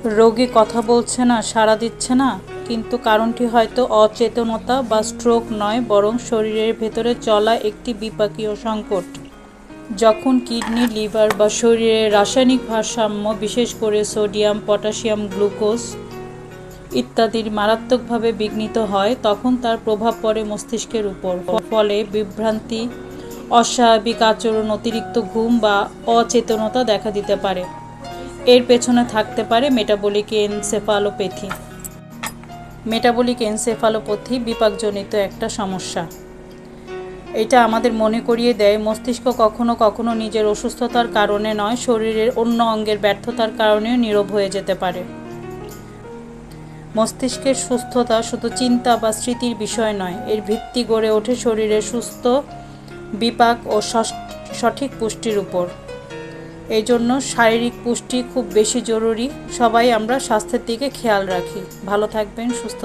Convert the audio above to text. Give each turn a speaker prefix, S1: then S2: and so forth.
S1: রোগী কথা বলছে না, সাড়া দিচ্ছে না, কিন্তু কারণটি হয়তো অচেতনতা বা স্ট্রোক নয়, বরং শরীরের ভেতরে চলা একটি বিপাকীয় সংকট। যখন কিডনি, লিভার বা শরীরের রাসায়নিক ভারসাম্য, বিশেষ করে সোডিয়াম, পটাশিয়াম, গ্লুকোজ ইত্যাদির মারাত্মকভাবে বিঘ্নিত হয়, তখন তার প্রভাব পড়ে মস্তিষ্কের উপর। ফলে বিভ্রান্তি, অস্বাভাবিক আচরণ, অতিরিক্ত ঘুম বা অচেতনতা দেখা দিতে পারে। এর পেছনে থাকতে পারে মেটাবলিক এনসেফালোপ্যাথি। মেটাবলিক এনসেফালোপ্যাথি বিপাকজনিত একটা সমস্যা। এটা আমাদের মনে করিয়ে দেয় মস্তিষ্ক কখনো কখনো নিজের অসুস্থতার কারণে নয়, শরীরের অন্য অঙ্গের ব্যর্থতার কারণেও নীরব হয়ে যেতে পারে। মস্তিষ্কের সুস্থতা শুধু চিন্তা বা স্মৃতির বিষয় নয়, এর ভিত্তি গড়ে ওঠে শরীরের সুস্থ বিপাক ও সঠিক পুষ্টির উপর। এই জন্য শারীরিক পুষ্টি খুব বেশি জরুরি। সবাই আমরা স্বাস্থ্যের দিকে খেয়াল রাখি। ভালো থাকবেন, সুস্থ